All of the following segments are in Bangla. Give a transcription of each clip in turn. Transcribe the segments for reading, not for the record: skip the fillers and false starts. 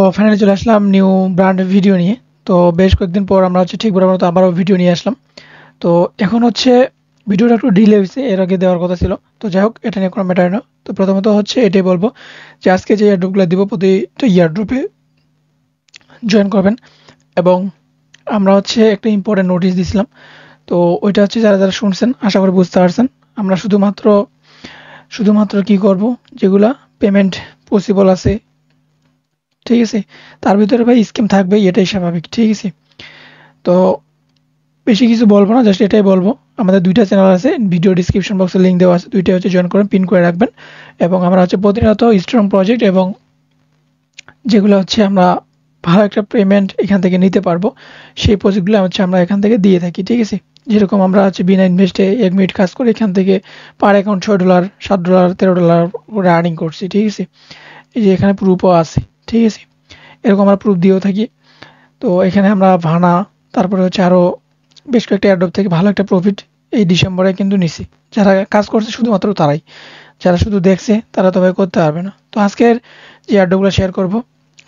তো ফাইনালি চলে আসলাম নিউ ব্র্যান্ডের ভিডিও নিয়ে। তো বেশ কয়েকদিন পর আমরা ঠিক বরাবর মতো আবারও ভিডিও নিয়ে আসলাম। তো এখন ভিডিওটা একটু ডিলে হয়েছে, এর আগে দেওয়ার কথা ছিল। তো যাই হোক, এটা নিয়ে কোনো ম্যাটার না। তো প্রথমত এটাই বলবো যে আজকে যে এয়ারড্রপগুলো দিব প্রতিটা এয়ারড্রপে জয়েন করবেন। এবং আমরা একটা ইম্পর্টেন্ট নোটিশ দিছিলাম। তো ওইটা যারা যারা শুনছেন আশা করি বুঝতে পারছেন। আমরা শুধুমাত্র কি করব, যেগুলা পেমেন্ট পসিবল আছে, ঠিক আছে, তার ভিতরে ভাই স্কিম থাকবে, এটাই স্বাভাবিক, ঠিক আছে। তো বেশি কিছু বলবো না, জাস্ট এটাই বলবো আমাদের দুইটা চ্যানেল আছে, ভিডিও ডিসক্রিপশন বক্সে লিঙ্ক দেওয়া আছে, দুইটা জয়েন করে পিন করে রাখবেন। এবং আমরা প্রতিনিয়ত স্ট্রং প্রজেক্ট এবং যেগুলো আমরা ভালো একটা পেমেন্ট এখান থেকে নিতে পারবো, সেই প্রজেক্টগুলো আমরা এখান থেকে দিয়ে থাকি, ঠিক আছে। যেরকম আমরা বিনা ইনভেস্টে 1 মিনিট কাজ করে এখান থেকে পার অ্যাকাউন্ট $6, $7, $13 করে আর্নিং করছি, ঠিক আছে। এই যে এখানে প্রুফও আছে, ঠিক আছে। এরকম আমরা প্রুফ দিয়েও থাকি। তো এখানে আমরা ভানা, তারপরে আরও বেশ কয়েকটা এয়ারড্রপ থেকে ভালো একটা প্রফিট এই ডিসেম্বরে কিন্তু নিছি। যারা কাজ করছে শুধুমাত্র তারাই, যারা শুধু দেখছে তারা তো ভাই করতে পারবে না। তো আজকের যে এয়ারড্রপগুলো শেয়ার করব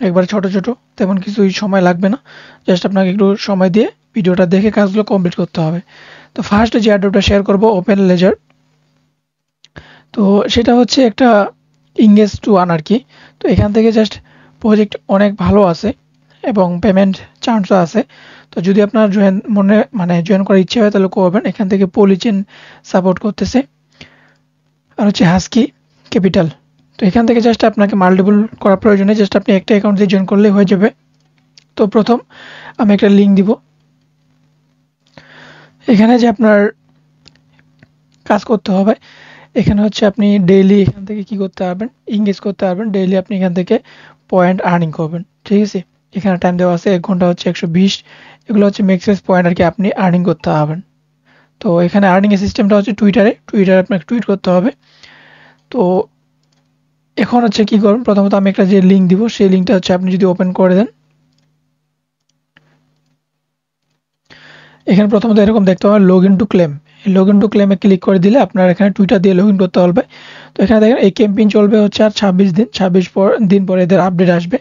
একবারে ছোট ছোট, তেমন কিছুই সময় লাগবে না, জাস্ট আপনাকে একটু সময় দিয়ে ভিডিওটা দেখে কাজগুলো কমপ্লিট করতে হবে। তো ফার্স্ট যে এয়ারড্রপটা শেয়ার করব ওপেন লেজার। তো সেটা একটা ইংগেজ টু ওয়ান আর কি। তো এখান থেকে জাস্ট প্রজেক্ট অনেক ভালো আছে এবং পেমেন্ট চান্সও আছে। তো যদি আপনার জয়েন করার ইচ্ছে হয় তাহলে করবেন। এখান থেকে পলিচেন সাপোর্ট করতেছে, আর হাস্কি ক্যাপিটাল। তো এখান থেকে জাস্ট আপনাকে মাল্টিপল করার প্রয়োজনে জাস্ট আপনি একটা অ্যাকাউন্ট দিয়ে জয়েন করলেই হয়ে যাবে। তো প্রথম আমি একটা লিঙ্ক দিব। এখানে যে আপনার কাজ করতে হবে, এখানে আপনি ডেইলি এখান থেকে কি করতে পারবেন, ইংগেজ করতে পারবেন। ডেইলি আপনি এখান থেকে পয়েন্ট আর্নিং করবেন, ঠিক আছে। এখানে টাইম দেওয়া আছে 1 ঘন্টা 120। এগুলো ম্যাক্সিমাম পয়েন্ট আর কি আপনি আর্নিং করতে পারবেন। তো এখানে আর্নিং এর সিস্টেমটা টুইটারে আপনাকে টুইট করতে হবে। তো এখন কি করবেন, প্রথমত আমি একটা যে লিঙ্ক দিব সেই লিঙ্কটা আপনি যদি ওপেন করে দেন, এখানে প্রথমত এরকম দেখতে পাবেন log in to claim. Log in to ক্লেমে ক্লিক করে দিলে আপনার এখানে টুইটার দিয়ে লগ ইন করতে হবে। তো এখানে দেখেন এই ক্যাম্পেইন চলবে আর 26 দিন। 26 দিন পরে এদের আপডেট আসবে।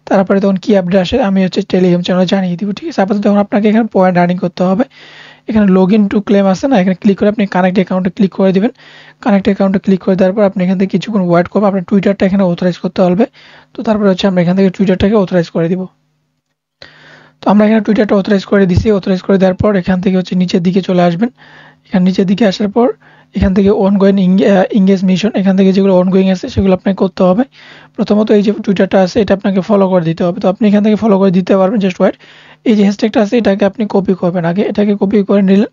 তারপরে তখন কি আপডেট আসে আমি টেলিগ্রাম চ্যানেলে জানিয়ে দিব, ঠিক আছে। আপাতত তখন আপনাকে এখানে পয়েন্ট আর্নিং করতে হবে। এখানে লগ ইন টু ক্লেম আছে না, এখানে ক্লিক করে আপনি কানেক্ট অ্যাকাউন্টে ক্লিক করে দিবেন। কানেক্ট অ্যাকাউন্টে ক্লিক করে দেওয়ার পর আপনি এখান থেকে কিছুক্ষণ ওয়েট করবেন, আপনার টুইটারটা এখানে অথরাইজ করতে হবে। তো তারপরে আমরা এখান থেকে টুইটারটাকে অথরাইজ করে দিব। তো আমরা এখানে টুইটারটা অথরাইজ করে দিছি। অথরাইজ করে দেওয়ার পর এখান থেকে নিচের দিকে চলে আসবেন। এখানে নিচের দিকে আসার পর এখান থেকে অনগোয়িং ইংগেজ মিশন, এখান থেকে যেগুলো অনগোয়িং আছে সেগুলো আপনাকে করতে হবে। প্রথমত এই যে টুইটারটা আছে এটা আপনাকে ফলো করে দিতে হবে। তো আপনি এখান থেকে ফলো করে দিতে পারবেন, জাস্ট ওয়েট। এই যে হ্যাশট্যাগটা আছে এটাকে আপনি কপি করবেন, আগে এটাকে কপি করে নিলেন।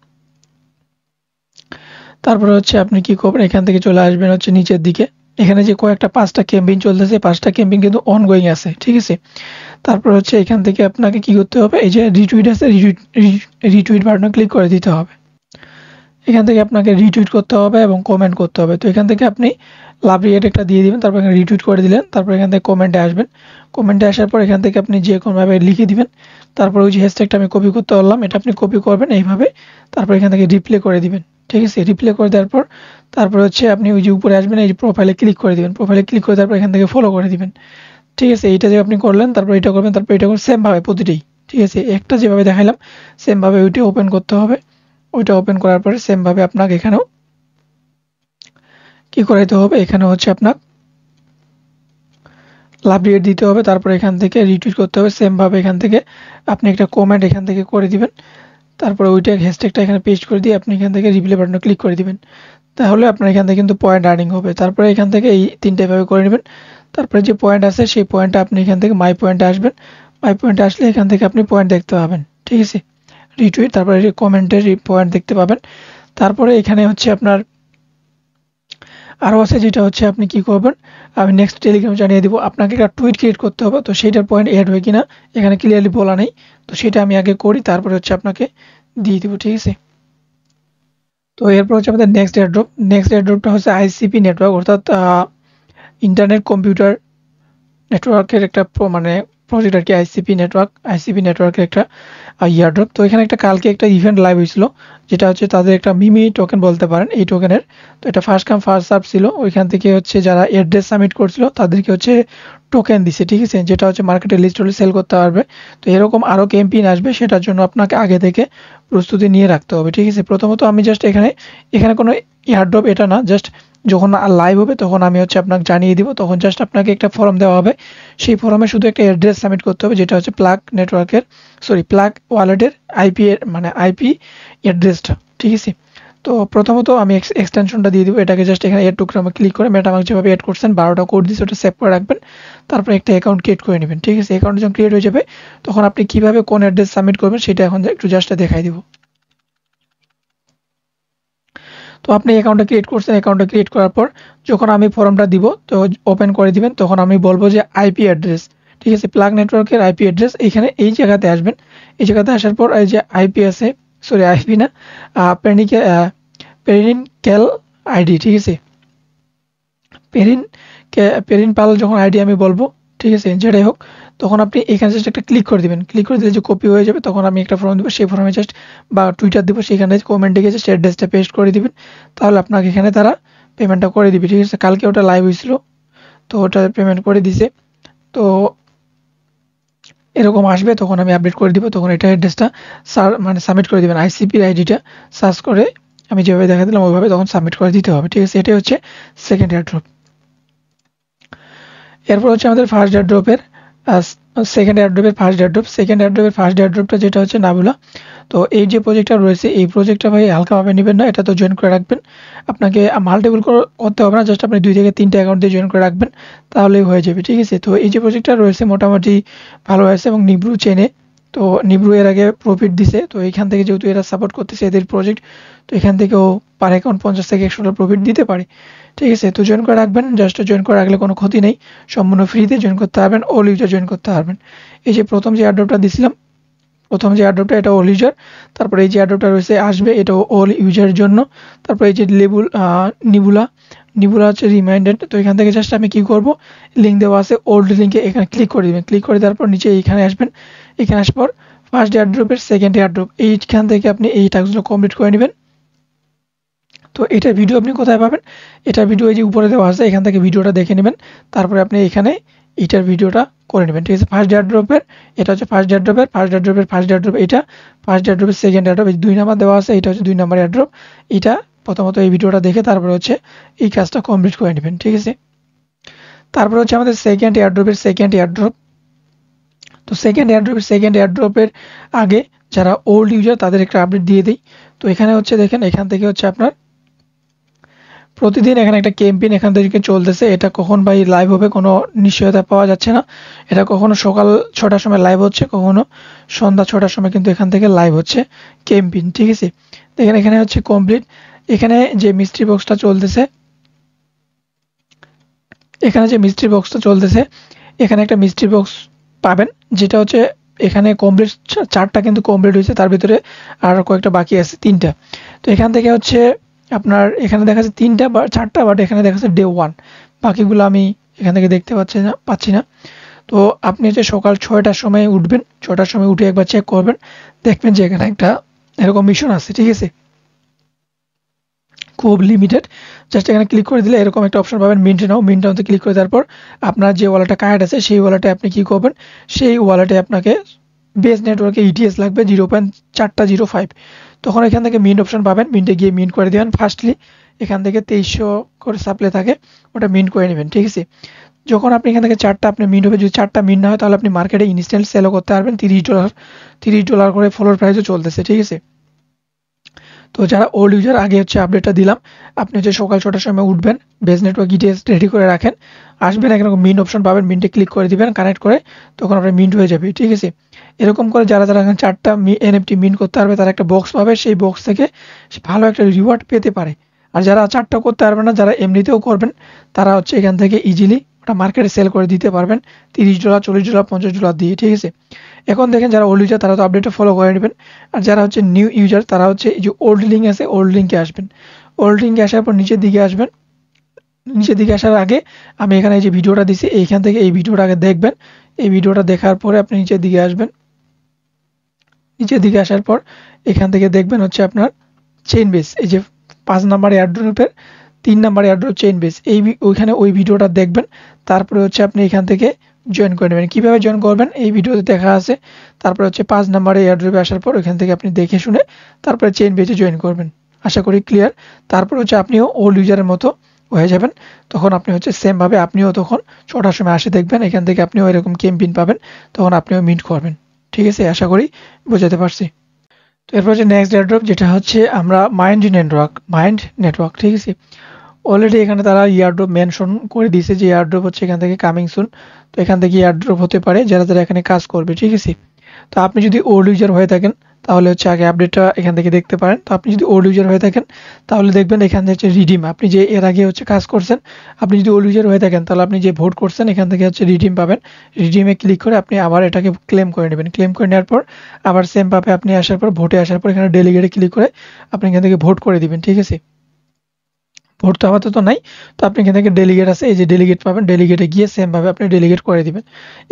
তারপরে আপনি কি করবেন, এখান থেকে চলে আসবেন নিচের দিকে। এখানে যে কয়েকটা 5টা ক্যাম্পেইন চলতেছে, 5টা ক্যাম্পেইন কিন্তু অনগোয়িং আছে, ঠিক আছে। তারপর এখান থেকে আপনাকে কি করতে হবে, এই যে রিটুইট আছে, রিটুইট বাটনে ক্লিক করে দিতে হবে। এখান থেকে আপনাকে রিটুইট করতে হবে এবং কমেন্ট করতে হবে। তো এখান থেকে আপনি লাভ রিয়েট একটা দিয়ে দিবেন, তারপর এখানে রিটুইট করে দিলেন। তারপর এখান থেকে কমেন্টে আসবেন। কমেন্টে আসার পর এখান থেকে আপনি যে কোনোভাবে লিখে দিবেন। তারপর ওই যে হ্যাশট্যাগটা আমি কপি করতে বললাম এটা আপনি কপি করবেন এইভাবে। তারপর এখান থেকে রিপ্লে করে দিবেন, ঠিক আছে। রিপ্লে করে দেওয়ার পর তারপর আপনি ওই যে উপরে আসবেন, এই যে প্রোফাইলে ক্লিক করে দিবেন। প্রোফাইলে ক্লিক করে তারপর এখান থেকে ফলো করে দিবেন, ঠিক আছে। এইটা যে আপনি করলেন, তারপর এটা করবেন, তারপর এটা করবেন, সেমভাবে প্রতিটাই, ঠিক আছে। একটা যেভাবে দেখাইলাম সেমভাবে ওইটা ওপেন করতে হবে। ওইটা ওপেন করার পরে সেমভাবে আপনাকে এখানেও কি করাইতে হবে, এখানে আপনার লাভ রেট দিতে হবে। তারপর এখান থেকে রিটুইট করতে হবে সেমভাবে। এখান থেকে আপনি একটা কমেন্ট এখান থেকে করে দিবেন। তারপরে ওইটা হ্যাশট্যাগটা এখানে পেস্ট করে দিয়ে আপনি এখান থেকে রিপ্লে বাটনে ক্লিক করে দিবেন। তাহলে আপনার এখান থেকে কিন্তু পয়েন্ট আর্নিং হবে। তারপরে এখান থেকে এই তিনটা এভাবে করে নেবেন। তারপরে যে পয়েন্ট আছে সেই পয়েন্টটা আপনি এখান থেকে মাই পয়েন্টে আসবেন। মাই পয়েন্টে আসলে এখান থেকে আপনি পয়েন্ট দেখতে পাবেন, ঠিক আছে। রিটুইট, তারপরে কমেন্টের পয়েন্ট দেখতে পাবেন। তারপরে এখানে আপনার আরও আছে, যেটা আপনি কি করবেন, আমি নেক্সট টেলিগ্রাম জানিয়ে দিব। আপনাকে একটা টুইট ক্রিয়েট করতে হবে। তো সেইটার পয়েন্ট অ্যাড হয় কিনা এখানে ক্লিয়ারলি বলা নেই। তো সেটা আমি আগে করি, তারপরে আপনাকে দিয়ে দিব, ঠিক আছে। তো এরপর আমাদের নেক্সট এয়ারড্রপ। নেক্সট এয়ারড্রপটা আইসিপি নেটওয়ার্ক, অর্থাৎ ইন্টারনেট কম্পিউটার নেটওয়ার্কের একটা প্রজেক্ট আর কি, আইসিপি নেটওয়ার্কের একটা ইয়ারড্রপ। তো এখানে একটা কালকে একটা ইভেন্ট লাইভ হয়েছিল, যেটা হচ্ছে তাদের একটা মিমি টোকেন বলতে পারেন এই টোকেনের। তো এটা ফার্স্ট কাম ফার্স্ট সার্ভ ছিল, ওইখান থেকে হচ্ছে যারা অ্যাড্রেস সাবমিট করছিল তাদেরকে হচ্ছে টোকেন দিছে, ঠিক আছে, যেটা হচ্ছে মার্কেটে লিস্ট হলে সেল করতে পারবে। তো এরকম আরও ক্যাম্পেইন আসবে, সেটার জন্য আপনাকে আগে থেকে প্রস্তুতি নিয়ে রাখতে হবে, ঠিক আছে। প্রথমত আমি জাস্ট এখানে এখানে কোনো এয়ারড্রপ এটা না, জাস্ট যখন লাইভ হবে তখন আমি হচ্ছে আপনাকে জানিয়ে দিব, তখন জাস্ট আপনাকে একটা ফর্ম দেওয়া হবে, সেই ফর্মে শুধু একটা অ্যাড্রেস সাবমিট করতে হবে, যেটা হচ্ছে প্লাগ ওয়ালেটের আইপি মানে আইপি অ্যাড্রেসটা, ঠিক আছে। তো প্রথমত আমি এক্সটেনশনটা দিয়ে দিব, এটাকে জাস্ট এখানে এড টুকরো ক্লিক করে মেটামার্ক যেভাবে এড করছেন 12টা কোড দিচ্ছে ওটা সেভ করে রাখবেন, তারপর একটা অ্যাকাউন্ট ক্রিয়েট করে নেবেন, ঠিক আছে। অ্যাকাউন্ট যখন ক্রিয়েট হয়ে যাবে তখন আপনি কিভাবে কোন অ্যাড্রেস সাবমিট করবেন সেটা এখন একটু জাস্ট দেখাই দিব। তো আপনি অ্যাকাউন্টটা ক্রিয়েট করছেন, অ্যাকাউন্টটা ক্রিয়েট করার পর যখন আমি ফর্মটা দিব তো ওপেন করে দিবেন, তখন আমি বলবো যে আইপি অ্যাড্রেস, ঠিক আছে, প্লাগ নেটওয়ার্কের আইপি অ্যাড্রেস এখানে এই জায়গাতে আসবেন। এই জায়গাতে আসার পর এই যে আইপি আছে, সরি আইপি না, পেরিনক্যাল আইডি, ঠিক আছে, পেরিন পেরিন পাল যখন আইডি আমি বলবো, ঠিক আছে, যেটাই হোক, তখন আপনি এখানে জাস্ট একটা ক্লিক করে দিবেন, ক্লিক করে দিলে যে কপি হয়ে যাবে, তখন আমি একটা ফর্ম দেবো, সেই ফর্মে জাস্ট বা টুইটার দেবো, সেখানে কমেন্টে গিয়ে জাস্ট অ্যাড্রেসটা পেস্ট করে দিবেন, তাহলে আপনাকে এখানে তারা পেমেন্টটা করে দিবে, ঠিক আছে। কালকে ওটা লাইভ হয়েছিল, তো ওটা পেমেন্ট করে দিছে। তো এরকম আসবে, তখন আমি আপডেট করে দিব, তখন এটা অ্যাড্রেসটা মানে সাবমিট করে দিবেন, আইসিপির আইডিটা সার্চ করে আমি যেভাবে দেখা দিলাম ওইভাবে তখন সাবমিট করে দিতে হবে, ঠিক আছে। এটাই হচ্ছে সেকেন্ড এয়ারড্রপ। এরপর হচ্ছে আমাদের ফার্স্ট এয়ারড্রপের সেকেন্ড এয়ারড্রপের ফার্স্ট এয়ারড্রপটা যেটা হচ্ছে নাবুলা। তো এই যে প্রজেক্টটা রয়েছে এই প্রজেক্টটা ভাই হালকাভাবে নেবেন না, এটা তো জয়েন করে রাখবেন, আপনাকে মাল্টিপল করতে হবে না, জাস্ট আপনি 2 থেকে 3টা অ্যাকাউন্ট দিয়ে জয়েন করে রাখবেন, তাহলেই হয়ে যাবে, ঠিক আছে। তো এই যে প্রজেক্টটা রয়েছে মোটামুটি ভালো হয়েছে এবং নিব্রু চেনে, তো নিব্রু এর আগে প্রফিট দিছে, তো এখান থেকে যেহেতু এরা সাপোর্ট করতেছে এদের প্রজেক্ট, তো এখান থেকেও পার অ্যাকাউন্ট 50 থেকে 100 প্রফিট দিতে পারে, ঠিক আছে। তো জয়েন করে রাখবেন, জাস্ট জয়েন করে রাখলে কোনো ক্ষতি নেই, সম্পূর্ণ ফ্রিতে জয়েন করতে পারবেন, অল ইউজার জয়েন করতে পারবেন। এই যে প্রথম যে এয়ারড্রপটা দিছিলাম, এটা অল ইউজার, তারপরে এই যে এয়ারড্রপটা রয়েছে আসবে এটাও অল ইউজারের জন্য, তারপরে এই যে নিবুলা হচ্ছে রিমাইন্ডার। তো এখান থেকে জাস্ট আমি কি করব, লিঙ্ক দেওয়া আছে, ওল্ড লিঙ্কে এখানে ক্লিক করে দিবেন, ক্লিক করে দেওয়ার পর নিচে এইখানে আসবেন, এখানে আসার পর ফার্স্ট এয়ারড্রপের সেকেন্ড এয়ারড্রপ এইখান থেকে আপনি এই টাস্কগুলো কমপ্লিট করে নেবেন। তো এটার ভিডিও আপনি কোথায় পাবেন, এটার ভিডিও এই যে উপরে দেওয়া আছে, এখান থেকে ভিডিওটা দেখে নেবেন, তারপরে আপনি এখানে এটার ভিডিওটা করে নেবেন, ঠিক আছে। ফার্স্ট এয়ারড্রপের এটা হচ্ছে ফার্স্ট এয়ারড্রপ, এটা ফার্স্ট এয়ারড্রপের সেকেন্ড এয়ারড্রপ, 2 নাম্বার দেওয়া আছে, এটা হচ্ছে 2 নাম্বার এয়ারড্রপ। এটা প্রথমত এই ভিডিওটা দেখে তারপরে হচ্ছে এই কাজটা কমপ্লিট করে নেবেন, ঠিক আছে। তারপরে হচ্ছে আমাদের সেকেন্ড এয়ারড্রপ। তো সেকেন্ড এয়ারড্রপের আগে যারা ওল্ড ইউজার তাদের একটা আপডেট দিয়ে দিই। তো এখানে হচ্ছে দেখেন, এখান থেকে হচ্ছে আপনার প্রতিদিন এখানে একটা ক্যাম্পেইন এখান থেকে চলতেছে, এটা কখন ভাই লাইভ হবে কোনো নিশ্চয়তা পাওয়া যাচ্ছে না, এটা কখনো সকাল 6টার সময় লাইভ হচ্ছে, কখনো সন্ধ্যা 6টার সময় কিন্তু এখান থেকে লাইভ হচ্ছে ক্যাম্পেইন, ঠিক আছে। দেখেন এখানে হচ্ছে কমপ্লিট, এখানে যে মিস্ট্রি বক্সটা চলতেছে, এখানে একটা মিস্ট্রি বক্স পাবেন, যেটা হচ্ছে এখানে কমপ্লিট 4টা কিন্তু কমপ্লিট হয়েছে, তার ভিতরে আর কয়েকটা বাকি আছে 3টা। তো এখান থেকে হচ্ছে আপনার এখানে দেখা যাচ্ছে 3টা বা 4টা, বাট এখানে দেখা যাচ্ছে ডে 1, বাকিগুলো আমি এখান থেকে দেখতে পাচ্ছি না। তো আপনি হচ্ছে সকাল 6টার সময় উঠবেন, 6টার সময় উঠে একবার চেক করবেন, দেখবেন যে এখানে একটা এরকম মিশন আছে, ঠিক আছে, খুব লিমিটেড। জাস্ট এখানে ক্লিক করে দিলে এরকম একটা অপশন পাবেন, মিন্ট নাওতে ক্লিক করে দেওয়ার পর আপনার যে ওয়ালেটটা কার্ড আছে সেই ওয়ালেটে আপনি কি করবেন, সেই ওয়ালেটে আপনাকে বেস নেটওয়ার্কে ইটিএস লাগবে 0.405, তখন এখান থেকে মিন্ট অপশন পাবেন, মিন্টে গিয়ে মিন্ট করে দেবেন। ফার্স্টলি এখান থেকে 2300 করে সাপ্লাই থাকে, ওটা মিন্ট করে নেবেন, ঠিক আছে। যখন আপনি এখান থেকে 4টা আপনি মিন্ট হবে, যদি 4টা মিন্ট না হয় তাহলে আপনি মার্কেটে ইনস্ট্যান্ট সেলও করতে পারবেন, $30 করে ফলোর প্রাইসও চলতেছে, ঠিক আছে। তো যারা ওল্ড ইউজার আগে হচ্ছে আপডেটটা দিলাম, আপনি হচ্ছে সকাল 6টার সময় উঠবেন, বেস নেটওয়ার্ক ইটিএস রেডি করে রাখেন, আসবেন এখানে মিন্ট অপশন পাবেন, মিন্টে ক্লিক করে দিবেন, কানেক্ট করে তখন আপনার মিন্ট হয়ে যাবে, ঠিক আছে। এরকম করে যারা এখানে 4টা এনএফটি মিন্ট করতে পারবে তারা একটা বক্স পাবে, সেই বক্স থেকে ভালো একটা রিওয়ার্ড পেতে পারে। আর যারা 4টা করতে পারবে না, যারা এমনিতেও করবেন, তারা হচ্ছে এখান থেকে ইজিলি ওটা মার্কেটে সেল করে দিতে পারবেন $30, $40, $50 দিয়ে, ঠিক আছে। এখন দেখেন যারা ওল্ড ইউজার তারা তো আপডেটটা ফলো করে নেবেন, আর যারা হচ্ছে নিউ ইউজার তারা হচ্ছে এই যে ওল্ড লিঙ্ক আছে ওল্ড লিঙ্কে আসবেন, ওল্ড লিঙ্কে আসার পর নিচের দিকে আসবেন, নিচের দিকে আসার আগে আমি এখানে এই যে ভিডিওটা দিছি এইখান থেকে এই ভিডিওটা আগে দেখবেন, এই ভিডিওটা দেখার পরে আপনি নিচের দিকে আসবেন। নিচের দিকে আসার পর এখান থেকে দেখবেন হচ্ছে আপনার চেইন বেস, এই যে 5 নাম্বার এয়ারড্রপের 3 নাম্বার এয়ারড্রপ চেইন বেস, ওইখানে ওই ভিডিওটা দেখবেন। তারপরে হচ্ছে আপনি এখান থেকে জয়েন করে নেবেন। কীভাবে জয়েন করবেন এই ভিডিওতে দেখা আছে। তারপরে হচ্ছে 5 নাম্বারে এয়ারড্রপে আসার পর ওইখান থেকে আপনি দেখে শুনে তারপরে চেইন বেসে জয়েন করবেন। আশা করি ক্লিয়ার। তারপর হচ্ছে আপনিও ওল্ড ইউজারের মতো হয়ে যাবেন। তখন আপনি হচ্ছে সেমভাবে আপনিও তখন ছটার সময় আসে দেখবেন এখান থেকে আপনিও এরকম ক্যাম্পিন পাবেন, তখন আপনিও মিন্ট করবেন। ঠিক আছে, আশা করি বোঝাতে পারছি। তো এরপর হচ্ছে নেক্সট এয়ারড্রপ, যেটা হচ্ছে আমরা মাইন্ড নেটওয়ার্ক। ঠিক আছে, অলরেডি এখানে তারা এয়ারড্রপ মেনশন করে দিয়েছে যে এয়ারড্রপ হচ্ছে এখান থেকে কামিং সুন। তো এখান থেকে এয়ারড্রপ হতে পারে যারা যারা এখানে কাজ করবে। ঠিক আছে, তো আপনি যদি ওল্ড ইউজার হয়ে থাকেন তাহলে হচ্ছে আগে আপডেটটা এখান থেকে দেখতে পারেন। তো আপনি যদি ওল্ড ইউজার হয়ে থাকেন তাহলে দেখবেন এখান থেকে হচ্ছে রিডিম, আপনি যে এর আগে হচ্ছে কাজ করছেন, আপনি যদি ওল্ড ইউজার হয়ে থাকেন তাহলে আপনি যে ভোট করছেন এখান থেকে হচ্ছে রিডিম পাবেন। রিডিমে ক্লিক করে আপনি আবার এটাকে ক্লেম করে নেবেন। ক্লেম করে নেওয়ার পর আবার সেম পাবে আপনি আসার পর ভোটে আসার পর এখানে ডেলিগেটে ক্লিক করে আপনি এখান থেকে ভোট করে দিবেন। ঠিক আছে, ভোট তো আপাতত নাই, তো আপনি এখান থেকে ডেলিগেট আছে, এই যে ডেলিগেট পাবেন, ডেলিগেটে গিয়ে সেমভাবে আপনি ডেলিগেট করে দিবেন।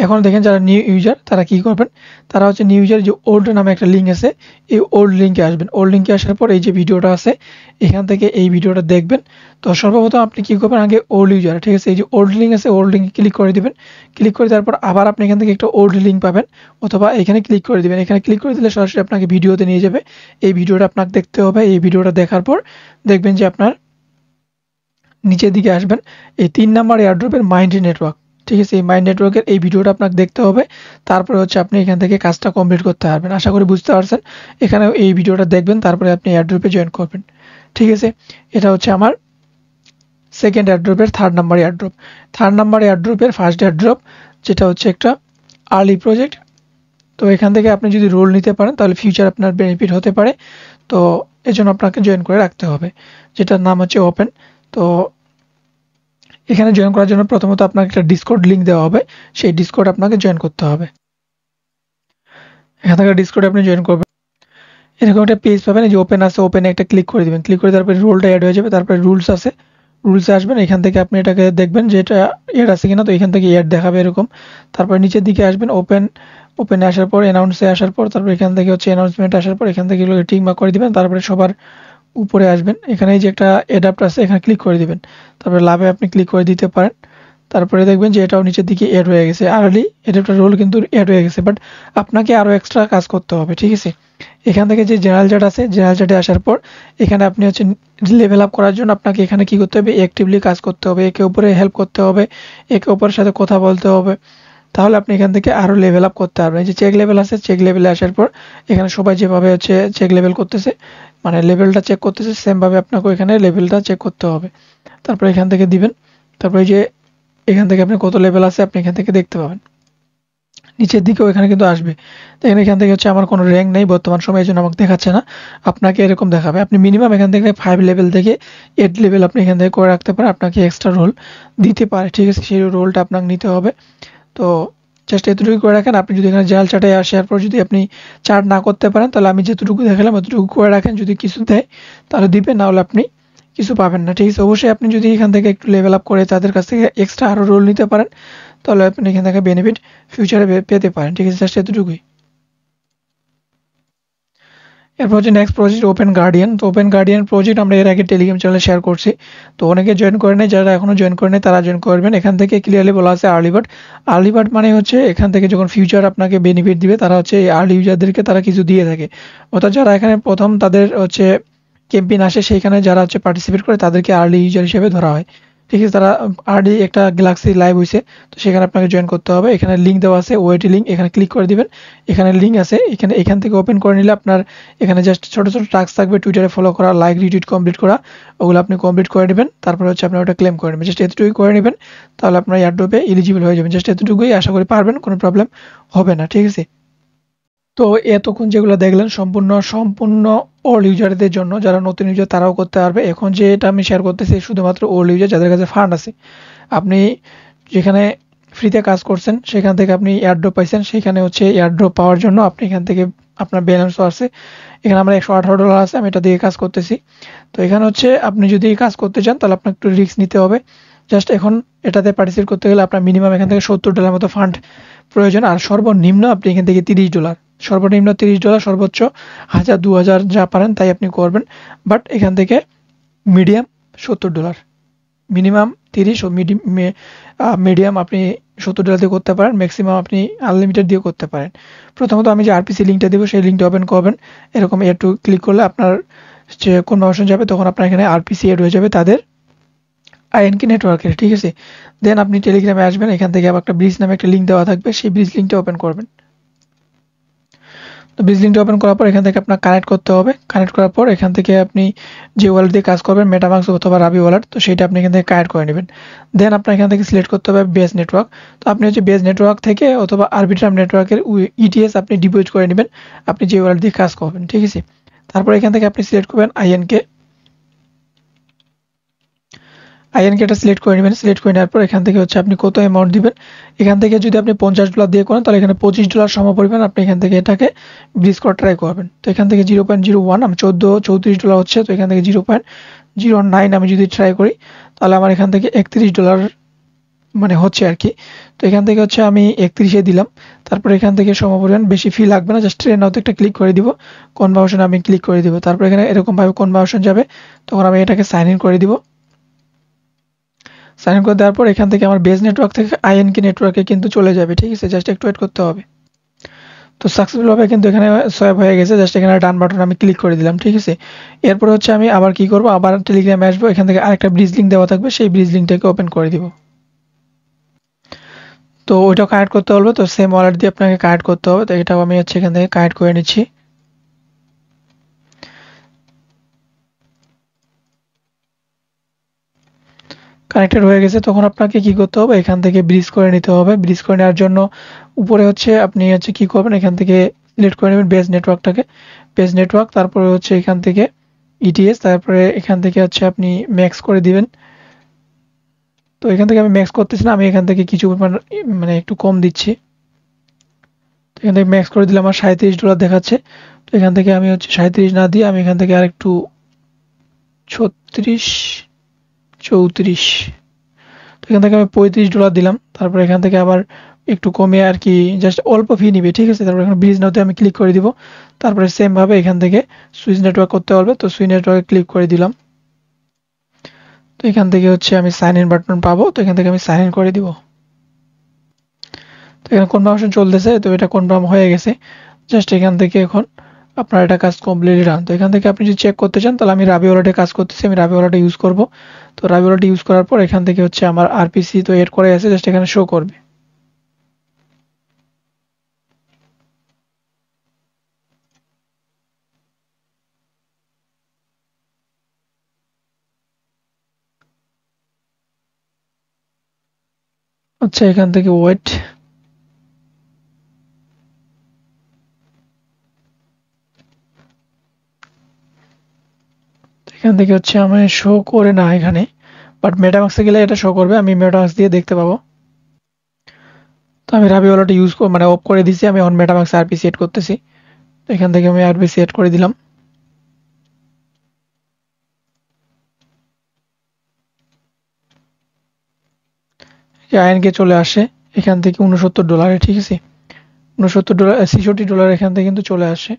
এখন দেখেন যারা নিউ ইউজার তারা কি করবেন, তারা হচ্ছে নিউ ইউজার যে ওল্ড নামে একটা লিঙ্ক আছে, এই ওল্ড লিঙ্কে আসবেন। ওল্ড লিঙ্কে আসার পর এই যে ভিডিওটা আছে এখান থেকে এই ভিডিওটা দেখবেন। তো সর্বপ্রথম আপনি কি করবেন, আগে ওল্ড ইউজার, ঠিক আছে, এই যে ওল্ড লিঙ্ক আছে ওল্ড লিঙ্কে ক্লিক করে দিবেন। ক্লিক করে তারপর আবার আপনি এখান থেকে একটা ওল্ড লিঙ্ক পাবেন, অথবা এখানে ক্লিক করে দিবেন। এখানে ক্লিক করে দিলে সরাসরি আপনাকে ভিডিওতে নিয়ে যাবে। এই ভিডিওটা আপনাকে দেখতে হবে। এই ভিডিওটা দেখার পর দেখবেন যে আপনার নিচের দিকে আসবেন, এই 3 নাম্বার এয়ারড্রপের মাইন্ড নেটওয়ার্ক। ঠিক আছে, এই মাইন্ড নেটওয়ার্কের এই ভিডিওটা আপনাকে দেখতে হবে। তারপরে হচ্ছে আপনি এখান থেকে কাজটা কমপ্লিট করতে পারবেন। আশা করি বুঝতে পারছেন। এখানে এই ভিডিওটা দেখবেন, তারপরে আপনি এয়ারড্রপে জয়েন করবেন। ঠিক আছে, এটা হচ্ছে আমার সেকেন্ড এয়ারড্রপের 3rd number airdrop. 3rd number এয়ারড্রপের ফার্স্ট এয়ারড্রপ, যেটা হচ্ছে একটা আর্লি প্রজেক্ট। তো এখান থেকে আপনি যদি রোল নিতে পারেন তাহলে ফিউচার আপনার বেনিফিট হতে পারে। তো এজন্য আপনাকে জয়েন করে রাখতে হবে, যেটার নাম হচ্ছে ওপেন। তো এখানে জয়েন করার জন্য প্রথমত আপনাকে একটা ডিসকর্ড লিঙ্ক দেওয়া হবে, সেই ডিসকর্ড আপনাকে জয়েন করতে হবে। এখান থেকে ডিসকর্ডে আপনি জয়েন করবেন, এরকম একটা পেজ পাবেন, এই যে ওপেন আছে, ওপেনে একটা ক্লিক করে দিবেন। ক্লিক করে তারপরে রোলটা অ্যাড হয়ে যাবে। তারপরে রুলস আছে, রুলসে আসবেন। এখান থেকে আপনি এটাকে দেখবেন যে এটা অ্যাড আছে কিনা। তো এখান থেকে অ্যাড দেখাবে এরকম। তারপরে নিচের দিকে আসবেন, ওপেনে আসার পর অ্যানাউন্সে আসার পর তারপর এখান থেকে হচ্ছে অ্যানাউন্সমেন্ট আসার পর এখান থেকে এগুলো টিক মার্ক করে দিবেন। তারপরে সবার উপরে আসবেন, এখানে যে একটা অ্যাডাপ্ট আছে এখানে ক্লিক করে দিবেন। তারপরে লাভে আপনি ক্লিক করে দিতে পারেন। তারপরে দেখবেন যে এটাও নিচের দিকে অ্যাড হয়ে গেছে। আর্লি অ্যাডাপ্টার রোল কিন্তু অ্যাড হয়ে গেছে, বাট আপনাকে আরও এক্সট্রা কাজ করতে হবে। ঠিক আছে, এখান থেকে যে জেনারেল চ্যাট আছে, জেনারেল চ্যাটে আসার পর এখানে আপনি হচ্ছে লেভেল আপ করার জন্য আপনাকে এখানে কি করতে হবে, অ্যাক্টিভলি কাজ করতে হবে, একে অপরে হেল্প করতে হবে, একে অপরের সাথে কথা বলতে হবে। তাহলে আপনি এখান থেকে আরও লেভেল আপ করতে পারবেন। এই যে চেক লেভেল আছে, চেক লেভেলে আসার পর এখানে সবাই যেভাবে হচ্ছে চেক লেভেল করতেছে, মানে লেভেলটা চেক করতেছে, সেমভাবে আপনাকে এখানে লেভেলটা চেক করতে হবে। তারপর এখান থেকে দিবেন। তারপরে এই যে এখান থেকে আপনি কত লেভেল আছে আপনি এখান থেকে দেখতে পাবেন। নিচের দিকেও এখানে কিন্তু আসবে। দেখেন এখান থেকে হচ্ছে আমার কোনো র্যাঙ্ক নেই বর্তমান সময়ে, এই জন্য আমাকে দেখাচ্ছে না। আপনাকে এরকম দেখাবে। আপনি মিনিমাম এখান থেকে 5 লেভেল থেকে 8 লেভেল আপনি এখান থেকে করে রাখতে পারেন। আপনাকে এক্সট্রা রোল দিতে পারে। ঠিক আছে, সেই রোলটা আপনাকে নিতে হবে। তো জাস্ট এতটুকু করে রাখেন। আপনি যদি এখানে জেনারেল চার্টে আসার পর যদি আপনি চার্ট না করতে পারেন তাহলে আমি যেটুকু দেখালাম অতটুকু করে রাখেন। যদি কিছু দেয় তাহলে দিবে, না হলে আপনি কিছু পাবেন না। ঠিক আছে, অবশ্যই আপনি যদি এখান থেকে একটু লেভেল আপ করে তাদের কাছ থেকে এক্সট্রা আরও রোল নিতে পারেন তাহলে আপনি এখান থেকে বেনিফিট ফিউচারে পেতে পারেন। ঠিক আছে, জাস্ট এতটুকুই। এরপর হচ্ছে নেক্সট প্রজেক্ট ওপেন গার্ডিয়ান। তো ওপেন গার্ডিয়ান প্রজেক্ট আমরা এর আগে টেলিগ্রাম চ্যানেলে শেয়ার করছি। তো অনেকে জয়েন করে নেয়, যারা এখনও জয়েন করে নেয় তারা জয়েন করবেন। এখান থেকে ক্লিয়ারলি বলা আছে আর্লি বার্ড। আর্লি বার্ড মানে হচ্ছে এখান থেকে যখন ফিউচার আপনাকে বেনিফিট দিবে তারা হচ্ছে এই আর্লি ইউজারদেরকে তারা কিছু দিয়ে থাকে। অর্থাৎ যারা এখানে প্রথম তাদের হচ্ছে ক্যাম্পেইন আসে সেইখানে যারা হচ্ছে পার্টিসিপেট করে তাদেরকে আর্লি ইউজার হিসেবে ধরা হয়। ঠিক আছে, তারা আর্লি একটা গ্যালাক্সি লাইভ হয়েছে, তো সেখানে আপনাকে জয়েন করতে হবে। এখানে লিঙ্ক দেওয়া আছে, ওয়েটি লিঙ্ক, এখানে ক্লিক করে দিবেন। এখানে লিঙ্ক আছে, এখান থেকে ওপেন করে নিলে আপনার এখানে জাস্ট ছোটো ছোটো টাস্ক থাকবে, টুইটারে ফলো করা, লাইক রিটুইট কমপ্লিট করা, ওগুলো আপনি কমপ্লিট করে নেবেন। তারপরে হচ্ছে আপনি ওটা ক্লেম করে নেবেন। জাস্ট এতটুকুই করে নেবেন, তাহলে আপনার এয়ারড্রপে এলিজিবল হয়ে যাবেন। জাস্ট এতটুকুই, আশা করি পারবেন, কোনো প্রবলেম হবে না। ঠিক আছে, তো এতক্ষণ যেগুলো দেখলেন সম্পূর্ণ ওল্ড ইউজারদের জন্য। যারা নতুন ইউজার তারাও করতে পারবে। এখন যে এটা আমি শেয়ার করতেছি শুধুমাত্র ওল্ড ইউজার যাদের কাছে ফান্ড আছে। আপনি যেখানে ফ্রিতে কাজ করছেন সেখান থেকে আপনি এয়ারড্রপ পাইছেন, সেখানে হচ্ছে এয়ারড্রপ পাওয়ার জন্য আপনি এখান থেকে আপনার ব্যালেন্সও আছে। এখানে আমরা $118 আছে, আমি এটা দিয়ে কাজ করতেছি। তো এখানে হচ্ছে আপনি যদি কাজ করতে চান তাহলে আপনার একটু রিস্ক নিতে হবে। জাস্ট এখন এটাতে পার্টিসিপেট করতে গেলে আপনার মিনিমাম এখান থেকে $70 মতো ফান্ড প্রয়োজন। আর সর্বনিম্ন আপনি এখান থেকে $30, সর্বনিম্ন $30, সর্বোচ্চ 1000 2000 যা পারেন তাই আপনি করবেন। বাট এখান থেকে মিডিয়াম $70, মিনিমাম 30 ও মিডিয়াম আপনি $70 দিয়ে করতে পারেন, ম্যাক্সিমাম আপনি আনলিমিটেড দিয়ে করতে পারেন। প্রথমত আমি যে আরপিসি লিঙ্কটা দেবো সেই লিঙ্কটা ওপেন করবেন, এরকম একটু ক্লিক করলে আপনার যে কনভার্সন যাবে, তখন আপনার এখানে আরপিসি এড হয়ে যাবে তাদের আইএনকে নেটওয়ার্কের, ঠিক আছে। দেন আপনি টেলিগ্রামে আসবেন, এখান থেকে আবার একটা ব্রিজ নামে একটা লিঙ্ক দেওয়া থাকবে, সেই ব্রিজ লিঙ্কটা ওপেন করবেন। তো ব্রিজ লিঙ্কটা ওপেন করার পর এখান থেকে আপনার কানেক্ট করতে হবে। কানেক্ট করার পর এখান থেকে আপনি যে ওয়ালেট দিয়ে কাজ করবেন, মেটামাস্ক অথবা রাবি ওয়ালেট, তো সেটা আপনি এখান থেকে কানেক্ট করে নেবেন। দেন আপনার এখান থেকে সিলেক্ট করতে হবে বেস নেটওয়ার্ক। তো আপনি হচ্ছে বেস নেটওয়ার্ক থেকে অথবা আরবিট্রাম নেটওয়ার্কের ইটিএস আপনি ডিপোজিট করে নেবেন, আপনি যে ওয়ালেট দিয়ে কাজ করবেন, ঠিক আছে। তারপর এখান থেকে আপনি সিলেক্ট করবেন আইএনকে এটা সিলেক্ট করে নেবেন। সিলেক্ট করে নেওয়ার পর এখান থেকে হচ্ছে আপনি কত অ্যামাউন্ট দিবেন। এখান থেকে যদি আপনি $50 দিয়ে করেন, তাহলে এখানে $25 সমপরিমাণ আপনি এখান থেকে এটাকে ব্রিজ করা ট্রাই করবেন। তো এখান থেকে 0.01 আমি $34 হচ্ছে, তো এখান থেকে 0.09 আমি যদি ট্রাই করি, তাহলে আমার এখান থেকে $31 মানে হচ্ছে আর কি। তো এখান থেকে হচ্ছে আমি 31-এ দিলাম। তারপর এখান থেকে সমপরিমাণ, বেশি ফি লাগবে না, জাস্ট ট্রেন নাওতে একটা ক্লিক করে দিব, কনভার্সন আমি ক্লিক করে দিব। তারপর এখানে এরকমভাবে কনভার্সন যাবে, তখন আমি এটাকে সাইন ইন করে দিব। সাইন ইন করে দেওয়ার পর এখান থেকে আমার বেস নেটওয়ার্ক থেকে আইএনকে নেটওয়ার্কে কিন্তু চলে যাবে, ঠিক আছে। জাস্ট একটু ওয়েট করতে হবে। তো সাকসেসফুলভাবে কিন্তু এখানে সোয়াইপ হয়ে গেছে, জাস্ট এখানে ডান বাটন আমি ক্লিক করে দিলাম, ঠিক আছে। এরপর হচ্ছে আমি আবার কি করব, আবার টেলিগ্রামে আসবো, এখান থেকে আরেকটা ব্রিজ লিঙ্ক দেওয়া থাকবে, সেই ব্রিজ লিঙ্কটাকে ওপেন করে দিব। তো ওইটা কানেক্ট করতে হবে, তো সেম ওয়ালেট দিয়ে আপনাকে কানেক্ট করতে হবে। তো এটাও আমি হচ্ছে এখান থেকে কানেক্ট করে নিচ্ছি। কানেক্টেড হয়ে গেছে, তখন আপনাকে কি করতে হবে, এখান থেকে ব্রিজ করে নিতে হবে। ব্রিজ করে নেওয়ার জন্য উপরে হচ্ছে আপনি হচ্ছে কি করবেন, এখান থেকে সিলেক্ট করে নেবেন বেস নেটওয়ার্কটাকে, বেস নেটওয়ার্ক, তারপরে হচ্ছে এখান থেকে ইটিএস, তারপরে এখান থেকে হচ্ছে আপনি ম্যাক্স করে দিবেন। তো এখান থেকে আমি ম্যাক্স করতেছি না, আমি এখান থেকে কিছু পরিমাণ মানে একটু কম দিচ্ছি। তো এখান থেকে ম্যাক্স করে দিলে আমার $37 দেখাচ্ছে। তো এখান থেকে আমি হচ্ছে 37 না দিয়ে আমি এখান থেকে আরেকটু 36 34, তো এখান থেকে আমি $35 দিলাম। তারপর এখান থেকে আবার একটু কমিয়ে আর কি, জাস্ট অল্প ফি নিবে, ঠিক আছে। তারপর এখানে ব্রিজ নাওতে আমি ক্লিক করে দিব। তারপরে সেম ভাবে এখান থেকে সুইচ নেটওয়ার্ক করতে হবে, তো সুইচ নেটওয়ার্কে ক্লিক করে দিলাম। তো এখান থেকে হচ্ছে আমি সাইন ইন বাটন পাবো, তো এখান থেকে আমি সাইন ইন করে দিব। তো এখানে কনফার্মেশন চলতেছে, তো এটা কনফার্ম হয়ে গেছে। জাস্ট এখান থেকে এখন আপনার এটা কাজ কমপ্লিটলি রান। তো এখান থেকে আপনি যদি চেক করতে চান, তাহলে আমি রাবি ওয়ালেটে কাজ করতেছি, আমি রাবি ওয়ালেটে ইউজ করব। তো রাবি ওয়ালেটে ইউজ করার পর এখান থেকে হচ্ছে আমার আরপিসি তো এড করে আছে, জাস্ট এখানে শো করবে। আচ্ছা, এখান থেকে ওয়েট, এখান থেকে হচ্ছে আমি শো করে না এখানে, বাট মেটামাক্সে গেলে এটা শো করবে, আমি মেটামাক্স দিয়ে দেখতে পাবো। তো আমি রাবি ওয়ালেটে ইউজ মানে অফ করে দিছি, আমি এখন মেটামাক্স আরপিসি এড করতেছি। তো এখান থেকে আমি আরপিসি এড করে দিলাম। আইএনকে চলে আসে এখান থেকে $69, ঠিক আছে। $69 $66 এখান থেকে কিন্তু চলে আসে,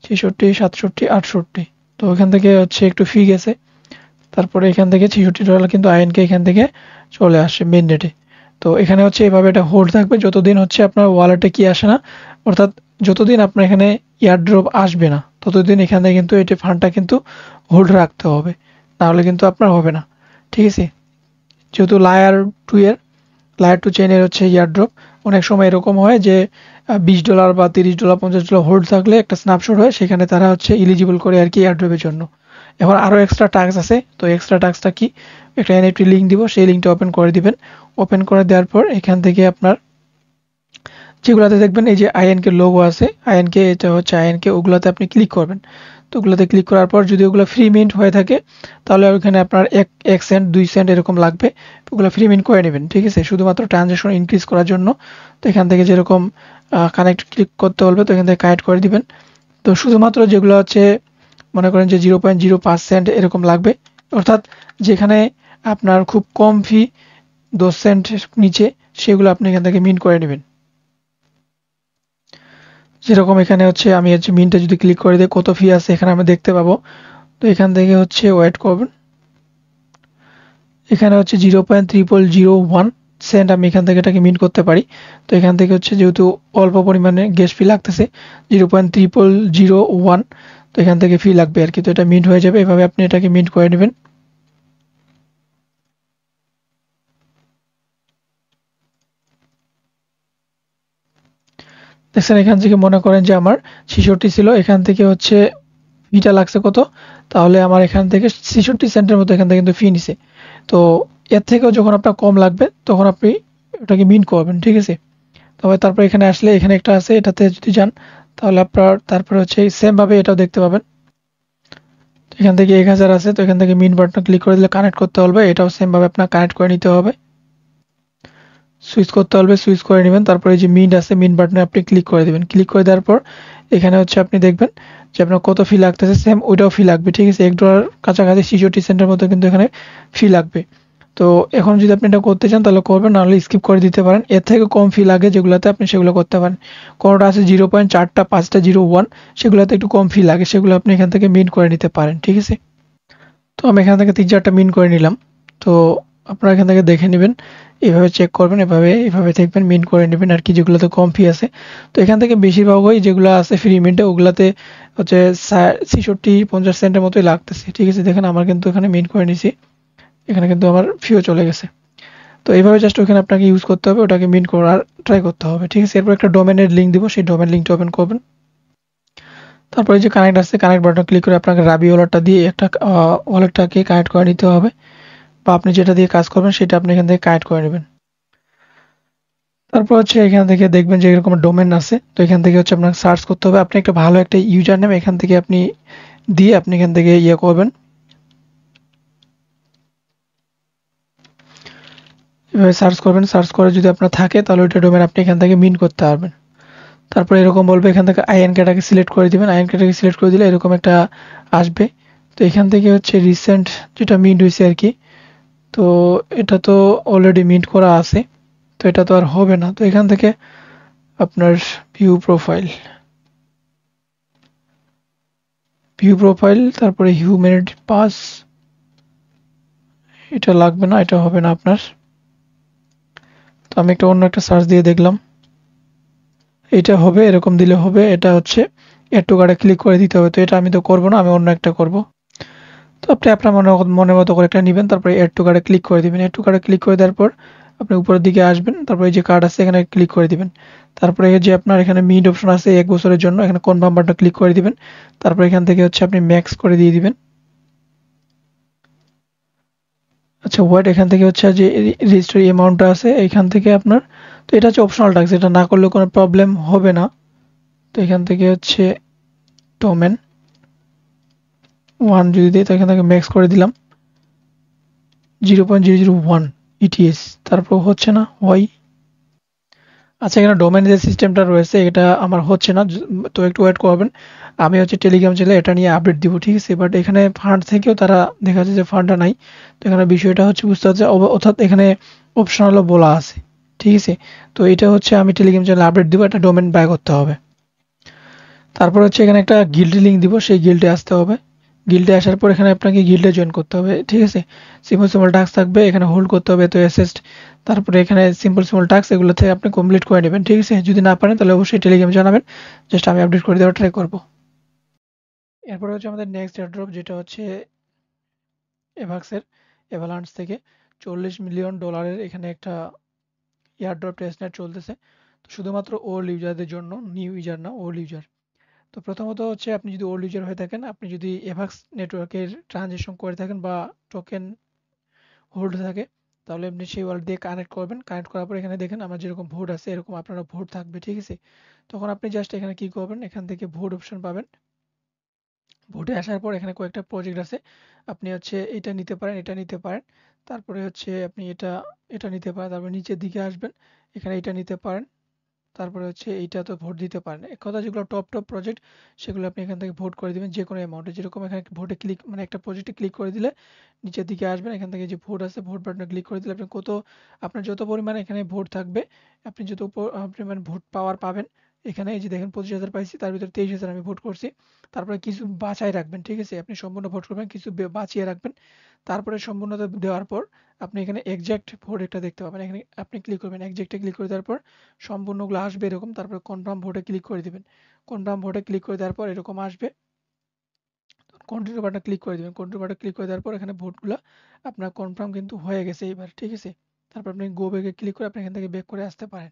66 67 68। তো এখান থেকে হচ্ছে একটু ফি গেছে। তারপরে এখান থেকে $66 কিন্তু আইএনকে এখান থেকে চলে আসে মেইন নেটে। তো এখানে হচ্ছে এইভাবে এটা হোল্ড থাকবে যতদিন হচ্ছে আপনার ওয়ালেটে কি আসে না, অর্থাৎ যতদিন আপনার এখানে এয়ারড্রপ আসবে না, ততদিন এখানে কিন্তু এটি ফান্ডটা কিন্তু হোল্ড রাখতে হবে, নাহলে কিন্তু আপনার হবে না, ঠিক আছে। যেহেতু লেয়ার 2 চেইনের হচ্ছে এয়ারড্রপ, অনেক সময় এরকম হয় যে $20 বা $30 $50 হোল্ড থাকলে একটা স্ন্যাপশট হয়, সেখানে তারা হচ্ছে এলিজিবল করে আর কি এয়ারড্রপের জন্য। এখন আরও এক্সট্রা টাস্ক আছে, তো এক্সট্রা টাস্কটা কি, একটা এনএফটি লিঙ্ক দিব, সেই লিঙ্কটা ওপেন করে দিবেন। ওপেন করে দেওয়ার পর এখান থেকে আপনার যেগুলোতে দেখবেন এই যে আইএনকে লোগো আছে, আইএনকে এটা হচ্ছে আইএনকে, ওগুলোতে আপনি ক্লিক করবেন। তো ওগুলোতে ক্লিক করার পর যদি ওগুলো ফ্রি মিন্ট হয়ে থাকে, তাহলে ওখানে আপনার 1 সেন্ট 2 সেন্ট এরকম লাগবে, ওগুলো ফ্রি মিন্ট করে নেবেন, ঠিক আছে, শুধুমাত্র ট্রানজ্যাকশন ইনক্রিজ করার জন্য। তো এখান থেকে যেরকম কানেক্ট ক্লিক করতে বলবে, তো এখান থেকে কানেক্ট করে দিবেন। তো শুধুমাত্র যেগুলো হচ্ছে মনে করেন যে 0.05 সেন্ট এরকম লাগবে, অর্থাৎ যেখানে আপনার খুব কম ফি 10 সেন্ট নিচে, সেগুলো আপনি এখান থেকে মিন্ট করে নেবেন। যেরকম এখানে হচ্ছে আমি হচ্ছে মিনটা যদি ক্লিক করে দিই কত ফি আছে এখানে আমরা দেখতে পাবো। তো এখান থেকে হচ্ছে ওয়েট করবেন, এখানে হচ্ছে 0.3001 সেন্ট আমি এখান থেকে এটাকে মিন করতে পারি। তো এখান থেকে হচ্ছে যেহেতু অল্প পরিমাণে গ্যাস ফি লাগতেছে 0.3001, তো এখান থেকে ফি লাগবে আর কি। তো এটা মিন্ট হয়ে যাবে, এভাবে আপনি এটাকে মিন্ট করে নেবেন। দেখছেন এখান থেকে মনে করেন যে আমার 66 ছিল, এখান থেকে হচ্ছে ফিটা লাগছে কত, তাহলে আমার এখান থেকে 66 সেন্টের মতো এখান থেকে কিন্তু ফি নিছে। তো এর থেকেও যখন আপনার কম লাগবে তখন আপনি ওটাকে মিন করবেন, ঠিক আছে। তবে তারপর এখানে আসলে এখানে একটা আছে, এটাতে যদি যান তাহলে আপনার তারপরে হচ্ছে সেম ভাবে এটাও দেখতে পাবেন। এখান থেকে 1000 আছে, তো এখান থেকে মিন বাটন ক্লিক করে দিলে কানেক্ট করতে হবে, এটাও সেম ভাবে আপনার কানেক্ট করে নিতে হবে। সুইচ করতে হবে, সুইচ করে নেবেন। তারপরে এই যে মিন্ট আছে, মিন্ট বাটনে আপনি ক্লিক করে দিবেন। ক্লিক করে দেওয়ার পর এখানে হচ্ছে আপনি দেখবেন যে আপনার কত ফি লাগতেছে, সেম ওইটাও ফি লাগবে, ঠিক আছে। $1 কাছাকাছি 66 সেন্টের মতো কিন্তু এখানে ফি লাগবে। তো এখন যদি আপনি এটা করতে চান তাহলে করবেন, নাহলে স্কিপ করে দিতে পারেন। এর থেকে কম ফি লাগে যেগুলোতে আপনি সেগুলো করতে পারেন। কোনোটা আছে 0.4টা 5টা 01, সেগুলোতে একটু কম ফি লাগে, সেগুলো আপনি এখান থেকে মিন্ট করে নিতে পারেন, ঠিক আছে। তো আমি এখান থেকে 3-4টা মিন করে নিলাম। তো আপনারা এখান থেকে দেখে নেবেন, এভাবে চেক করবেন, এভাবে দেখবেন মিন করে নেবেন আর কি, যেগুলোতে কম ফি আছে। তো এখান থেকে বেশিরভাগই যেগুলো আছে ফ্রি মিন্টে ওগুলাতে হচ্ছে 66-50 সেন্টের মতোই লাগতেছে, ঠিক আছে। দেখেন আমার কিন্তু এখানে মিন করে নিছি, এখানে কিন্তু আমার ফিও চলে গেছে। তো এইভাবে জাস্ট ওখানে আপনাকে ইউজ করতে হবে, ওটাকে মিন করার ট্রাই করতে হবে, ঠিক আছে। এরপর একটা ডোমেনের লিঙ্ক দিব, সেই ডোমেন লিঙ্কটা ওপেন করবেন। তারপরে যে কানেক্ট আছে, কানেক্ট বাটন ক্লিক করে আপনাকে রাবি ওয়ালেটটা দিয়ে একটা ওয়ালেটটাকে কানেক্ট করে নিতে হবে, বা আপনি যেটা দিয়ে কাজ করবেন সেটা আপনি এখান থেকে কানেক্ট করে নেবেন। তারপর হচ্ছে এখান থেকে দেখবেন যে এরকম ডোমেন আছে, তো এখান থেকে হচ্ছে আপনাকে সার্চ করতে হবে। আপনি একটা ভালো একটা ইউজার নেম এখান থেকে আপনি দিয়ে আপনি এখান থেকে ইয়ে করবেন, এভাবে সার্চ করবেন। সার্চ করে যদি আপনার থাকে তাহলে ওইটা ডোমেন আপনি এখান থেকে মিন করতে পারবেন। তারপরে এরকম বলবে, এখান থেকে আইএনকেটাকে সিলেক্ট করে দিবেন। আইএনকেটাকে সিলেক্ট করে দিলে এরকম একটা আসবে। তো এখান থেকে হচ্ছে রিসেন্ট যেটা মিন্ট হয়েছে আর কি, তো এটা তো অলরেডি মিন্ট করা আছে, তো এটা তো আর হবে না। তো এখান থেকে আপনার ভিউ প্রোফাইল, তারপরে হিউম্যানিটি পাস, এটা লাগবে না, এটা হবে না আপনার। তো আমি একটা অন্য একটা সার্চ দিয়ে দেখলাম, এটা হবে, এরকম দিলে হবে। এটা হচ্ছে এড টু কার্টে ক্লিক করে দিতে হবে, তো এটা আমি তো করবো না, আমি অন্য একটা করব। তো আপনি আপনার মনের মতো করে একটা নেবেন, তারপরে এড টু কার্টে ক্লিক করে দিবেন। এড টু কার্টে ক্লিক করে দেওয়ার পর আপনি উপরের দিকে আসবেন, তারপরে এই যে কার্ড আছে এখানে ক্লিক করে দিবেন। তারপরে এই যে আপনার এখানে মিড অপশন আছে 1 বছরের জন্য, এখানে কনফার্ম বাটনে ক্লিক করে দিবেন। তারপরে এখান থেকে হচ্ছে আপনি ম্যাক্স করে দিয়ে দিবেন। আচ্ছা ওয়েট, এখান থেকে হচ্ছে যে রেজিস্ট্রি অ্যামাউন্টটা আছে এখান থেকে আপনার, তো এটা হচ্ছে অপশনাল ট্যাক্স, এটা না করলে কোনো প্রবলেম হবে না। তো এখান থেকে হচ্ছে ডোমেন 1 যদি দিই, তো এখান থেকে ম্যাক্স করে দিলাম 0.001 ইটিএস, তারপর হচ্ছে না ওয়াই। আচ্ছা এখানে ডোমেন যে সিস্টেমটা রয়েছে এটা আমার হচ্ছে না, তো একটু ওয়েট করবেন। আমি হচ্ছে টেলিগ্রাম চ্যানেলে এটা নিয়ে আপডেট দিব, ঠিক আছে। বাট এখানে ফান্ড থেকেও তারা দেখা যাচ্ছে যে ফান্ডটা নাই। তো এখানে বিষয়টা হচ্ছে বুঝতে হচ্ছে, অর্থাৎ এখানে অপশনালও বলা আছে, ঠিক আছে। তো এটা হচ্ছে আমি টেলিগ্রাম চ্যানেলে আপডেট দিব, একটা ডোমেন বাই করতে হবে। তারপর হচ্ছে এখানে একটা গিল্ড লিঙ্ক দিব, সেই গিল্ডে আসতে হবে। গিল্ডে আসার পর এখানে আপনাকে গিল্ডে জয়েন করতে হবে, ঠিক আছে। সিম্পল সিম্পল টাস্ক থাকবে, এখানে হোল্ড করতে হবে তো অ্যাসেস্ট। তারপরে এখানে সিম্পল সিম্পল টাস্ক এগুলো থেকে আপনি কমপ্লিট করে নেবেন, ঠিক আছে। যদি না পারেন তাহলে অবশ্যই টেলিগ্রামে জানাবেন, জাস্ট আমি আপডেট করে দেওয়ার ট্রাই করবো। এরপরে হচ্ছে আমাদের নেক্সট এয়ারড্রপ, যেটা হচ্ছে এভাক্সের এভালান্স থেকে $40 মিলিয়ন এখানে একটা এয়ারড্রপ টেস্টনেট চলতেছে। তো শুধুমাত্র ওল্ড ইউজারদের জন্য, নিউ ইউজার না, ওল্ড ইউজার। তো প্রথমত হচ্ছে আপনি যদি ওল্ড ইউজার হয়ে থাকেন, আপনি যদি এভাক্স নেটওয়ার্কের ট্রানজেকশন করে থাকেন বা টোকেন হোল্ড থাকে, তাহলে আপনি সেই ওয়ালেট দিয়ে কানেক্ট করবেন। কানেক্ট করার পর এখানে দেখেন আমার যেরকম ভোট আছে এরকম আপনারা ভোট থাকবে, ঠিক আছে। তখন আপনি জাস্ট এখানে কি করবেন, এখান থেকে ভোট অপশন পাবেন। ভোটে আসার পর এখানে কয়েকটা প্রজেক্ট আছে, আপনি হচ্ছে এটা নিতে পারেন, এটা নিতে পারেন। তারপরে হচ্ছে আপনি এটা এটা নিতে পারেন। তারপর নিচের দিকে আসবেন, এখানে এটা নিতে পারেন। তারপরে হচ্ছে এইটা তো ভোট দিতে পারেন। এক কথা যেগুলো টপ প্রজেক্ট সেগুলো আপনি এখান থেকে ভোট করে দিবেন যে কোনো অ্যামাউন্টে। যেরকম এখানে ভোটে ক্লিক মানে একটা প্রজেক্টে ক্লিক করে দিলে নিচের দিকে আসবেন, এখান থেকে যে ভোট আছে ভোট বাটনে ক্লিক করে দিলে আপনি আপনার যত পরিমাণে এখানে ভোট থাকবে, আপনি যত পরিমাণ ভোট পাওয়ার পাবেন এখানে এই যে দেখেন 25,000 পাইছি, তার ভিতরে 23,000 আমি ভোট করছি। তারপরে কিছু বাছাই রাখবেন, ঠিক আছে? আপনি সম্পূর্ণ ভোট করবেন, কিছু বাঁচিয়ে রাখবেন। তারপরে সম্পূর্ণতা দেওয়ার পর আপনি এখানে এক্সাক্ট ভোট একটা দেখতে পাবেন। এখানে আপনি ক্লিক করবেন, এক্সাক্টে ক্লিক করে দেওয়ার পর সম্পূর্ণগুলো আসবে এরকম। তারপরে কনফার্ম ভোটে ক্লিক করে দিবেন। কনফার্ম ভোটে ক্লিক করে দেওয়ার পর এরকম আসবে। কন্টিনিউ বাটনে ক্লিক করে দিবেন। কন্টিনিউ বাটনে ক্লিক করে দেওয়ার পর এখানে ভোটগুলো আপনার কনফার্ম কিন্তু হয়ে গেছে এইবার, ঠিক আছে? তারপর আপনি গো ব্যাকে ক্লিক করে আপনি এখান থেকে ব্যাক করে আসতে পারেন।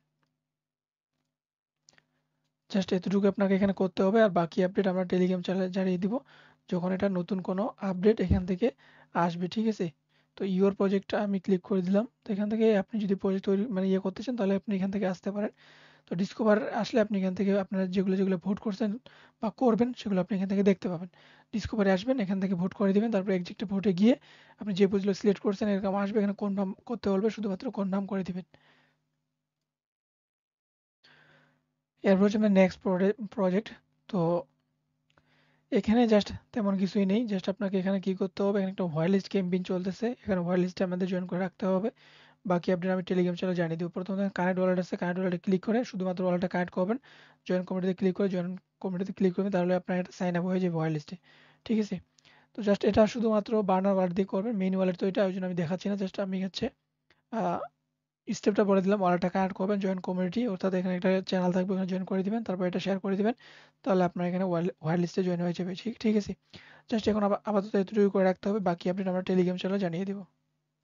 জাস্ট এতটুকু আপনাকে এখানে করতে হবে, আর বাকি আপডেট আমরা টেলিগ্রাম চ্যানেলে জানিয়ে দিব যখন এটা নতুন কোনো আপডেট এখান থেকে আসবে, ঠিক আছে? তো ইওর প্রজেক্টটা আমি ক্লিক করে দিলাম। তো এখান থেকে আপনি যদি প্রজেক্ট তৈরি মানে ইয়ে করতে চান তাহলে আপনি এখান থেকে আসতে পারেন। তো ডিসকভার আসলে আপনি এখান থেকে আপনারা যেগুলো ভোট করছেন বা করবেন সেগুলো আপনি এখান থেকে দেখতে পাবেন। ডিসকভারে আসবেন, এখান থেকে ভোট করে দিবেন। তারপর এক্সিটে ভোটে গিয়ে আপনি যে প্রজেক্টগুলো সিলেক্ট করছেন এরকম আসবে, এখানে কনফার্ম করতে বলবে, শুধুমাত্র কনফার্ম করে দিবেন। এরপর হচ্ছে আমার নেক্সট প্রজেক্ট। তো এখানে জাস্ট তেমন কিছুই নেই, জাস্ট আপনাকে এখানে কি করতে হবে, এখানে একটা হোয়াইট লিস্ট ক্যাম্পেইন চলতেছে, এখানে হোয়াইট লিস্টে আমাদের জয়েন করে রাখতে হবে। বাকি আপডেট আমি টেলিগ্রাম চ্যানেলে জানিয়ে দেবো। প্রথমে কানেক্ট ওয়ালেট আছে, কানেক্ট ওয়ালেটে ক্লিক করে শুধুমাত্র ওয়ালেটটা কানেক্ট করবেন। জয়েন কমিটিতে ক্লিক করে জয়েন কমিটিতে ক্লিক করবেন, তাহলে আপনার একটা সাইন আপ হয়ে যাবে হোয়াইট লিস্টে, ঠিক আছে? তো জাস্ট এটা শুধুমাত্র বার্নার ওয়ালেট দিয়ে করবেন, মেইন ওয়ালেট তো এটা, ওই জন্য আমি দেখাচ্ছি না। জাস্ট আমি হচ্ছে স্টেপটা বলে দিলাম, ওয়ালেটটা কানেক্ট করবেন, জয়েন কমিউনিটি, অর্থাৎ এখানে একটা চ্যানেল থাকবে, ওখানে জয়েন করে দিবেন, তারপর এটা শেয়ার করে দিবেন, তাহলে আপনার এখানে হোয়াইট লিস্টে জয়েন হয়ে যাবে, ঠিক আছে? জাস্ট এখন আপাতত এতটুকু করে রাখতে হবে, বাকি আপডেট আমরা টেলিগ্রাম চ্যানেলে জানিয়ে দিব।